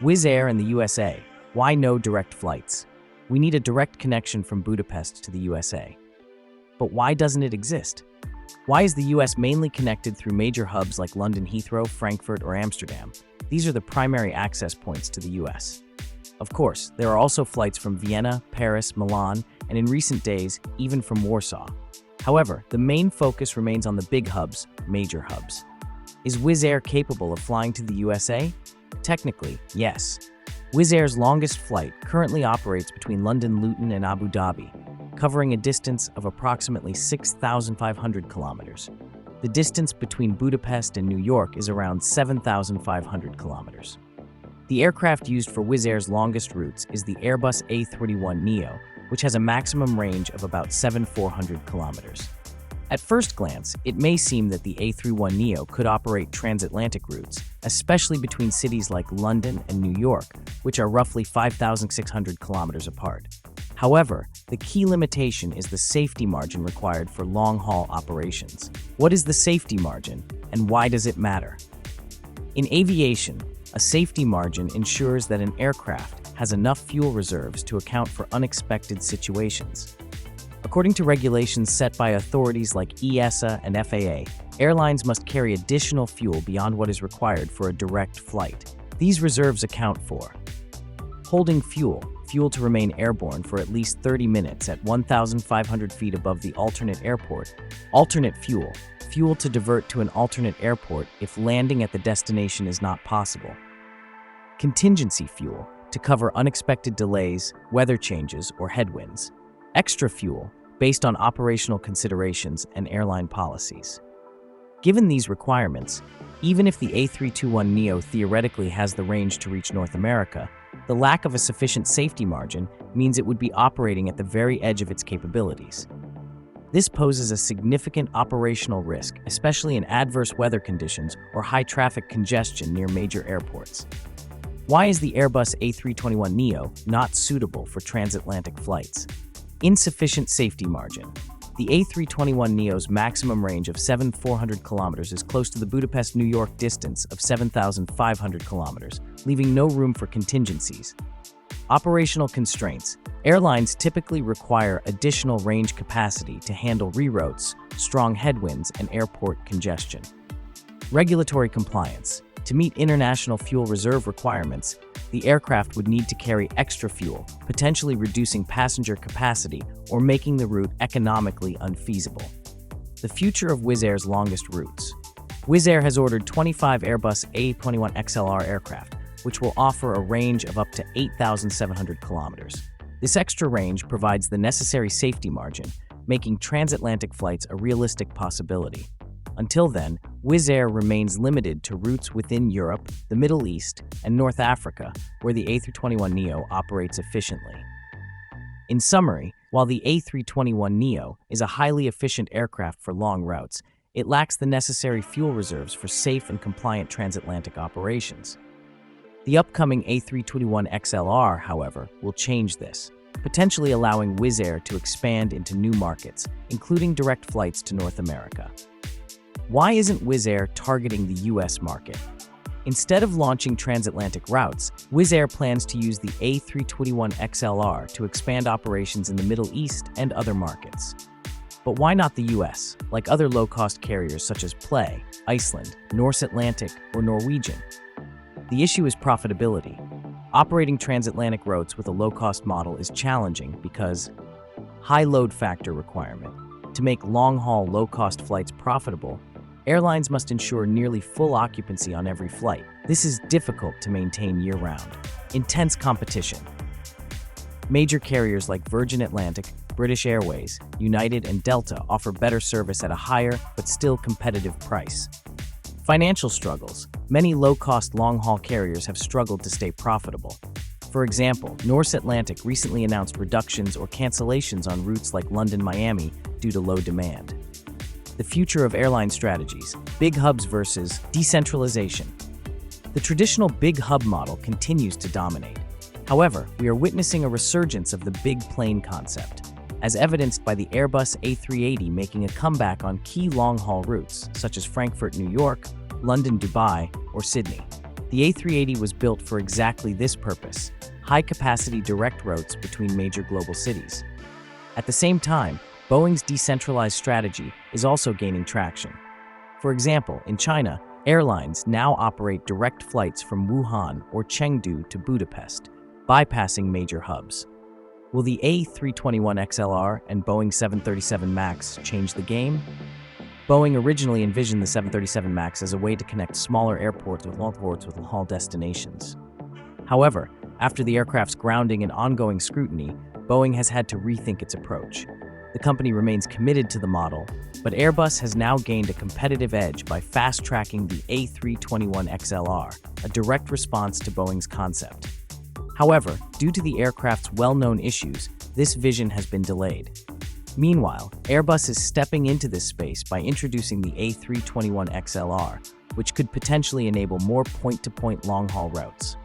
Wizz Air in the USA. Why no direct flights? We need a direct connection from Budapest to the USA. But why doesn't it exist? Why is the US mainly connected through major hubs like London Heathrow, Frankfurt, or Amsterdam? These are the primary access points to the US. Of course, there are also flights from Vienna, Paris, Milan, and in recent days, even from Warsaw. However, the main focus remains on the big hubs, major hubs. Is Wizz Air capable of flying to the USA? Technically, yes. Wizz Air's longest flight currently operates between London Luton and Abu Dhabi, covering a distance of approximately 6,500 kilometers. The distance between Budapest and New York is around 7,500 kilometers. The aircraft used for Wizz Air's longest routes is the Airbus A321neo, which has a maximum range of about 7,400 kilometers. At first glance, it may seem that the A321neo could operate transatlantic routes, especially between cities like London and New York, which are roughly 5,600 kilometers apart. However, the key limitation is the safety margin required for long-haul operations. What is the safety margin, and why does it matter? In aviation, a safety margin ensures that an aircraft has enough fuel reserves to account for unexpected situations. According to regulations set by authorities like EASA and FAA, airlines must carry additional fuel beyond what is required for a direct flight. These reserves account for holding fuel to remain airborne for at least 30 minutes at 1,500 feet above the alternate airport, alternate fuel to divert to an alternate airport if landing at the destination is not possible, contingency fuel to cover unexpected delays, weather changes, or headwinds, extra fuel based on operational considerations and airline policies. Given these requirements, even if the A321neo theoretically has the range to reach North America, the lack of a sufficient safety margin means it would be operating at the very edge of its capabilities. This poses a significant operational risk, especially in adverse weather conditions or high traffic congestion near major airports. Why is the Airbus A321neo not suitable for transatlantic flights? Insufficient safety margin. The A321neo's maximum range of 7,400 kilometers is close to the Budapest-New York distance of 7,500 kilometers, leaving no room for contingencies. Operational constraints. Airlines typically require additional range capacity to handle reroutes, strong headwinds, and airport congestion. Regulatory compliance. To meet international fuel reserve requirements, the aircraft would need to carry extra fuel, potentially reducing passenger capacity or making the route economically unfeasible. The future of Wizz Air's longest routes. Wizz Air has ordered 25 Airbus A321XLR aircraft, which will offer a range of up to 8,700 kilometers. This extra range provides the necessary safety margin, making transatlantic flights a realistic possibility. Until then, Wizz Air remains limited to routes within Europe, the Middle East, and North Africa, where the A321neo operates efficiently. In summary, while the A321neo is a highly efficient aircraft for long routes, it lacks the necessary fuel reserves for safe and compliant transatlantic operations. The upcoming A321XLR, however, will change this, potentially allowing Wizz Air to expand into new markets, including direct flights to North America. Why isn't Wizz Air targeting the US market? Instead of launching transatlantic routes, Wizz Air plans to use the A321XLR to expand operations in the Middle East and other markets. But why not the US, like other low-cost carriers such as Play, Iceland, Norse Atlantic, or Norwegian? The issue is profitability. Operating transatlantic routes with a low-cost model is challenging because high load factor requirement. To make long-haul, low-cost flights profitable, airlines must ensure nearly full occupancy on every flight. This is difficult to maintain year-round. Intense competition. Major carriers like Virgin Atlantic, British Airways, United, and Delta offer better service at a higher but still competitive price. Financial struggles. Many low-cost long-haul carriers have struggled to stay profitable. For example, Norse Atlantic recently announced reductions or cancellations on routes like London-Miami due to low demand. The future of airline strategies, big hubs versus decentralization. The traditional big hub model continues to dominate. However, we are witnessing a resurgence of the big plane concept, as evidenced by the Airbus A380 making a comeback on key long-haul routes, such as Frankfurt, New York, London, Dubai, or Sydney. The A380 was built for exactly this purpose: high-capacity direct routes between major global cities. At the same time, Boeing's decentralized strategy is also gaining traction. For example, in China, airlines now operate direct flights from Wuhan or Chengdu to Budapest, bypassing major hubs. Will the A321XLR and Boeing 737 MAX change the game? Boeing originally envisioned the 737 MAX as a way to connect smaller airports with long-haul destinations. However, after the aircraft's grounding and ongoing scrutiny, Boeing has had to rethink its approach. The company remains committed to the model, but Airbus has now gained a competitive edge by fast-tracking the A321XLR, a direct response to Boeing's concept. However, due to the aircraft's well-known issues, this vision has been delayed. Meanwhile, Airbus is stepping into this space by introducing the A321XLR, which could potentially enable more point-to-point long-haul routes.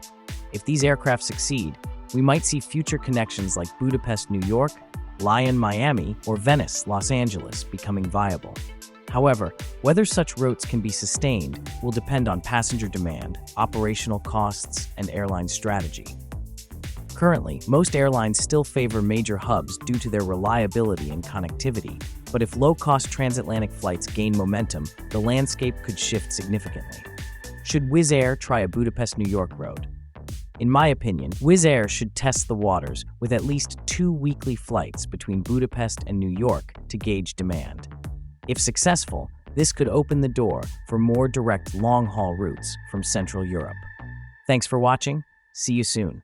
If these aircraft succeed, we might see future connections like Budapest, New York, Lyon, Miami, or Venice, Los Angeles becoming viable. However, whether such routes can be sustained will depend on passenger demand, operational costs, and airline strategy. Currently, most airlines still favor major hubs due to their reliability and connectivity, but if low-cost transatlantic flights gain momentum, the landscape could shift significantly. Should Wizz Air try a Budapest-New York route? In my opinion, Wizz Air should test the waters with at least 2 weekly flights between Budapest and New York to gauge demand. If successful, this could open the door for more direct long-haul routes from Central Europe. Thanks for watching. See you soon.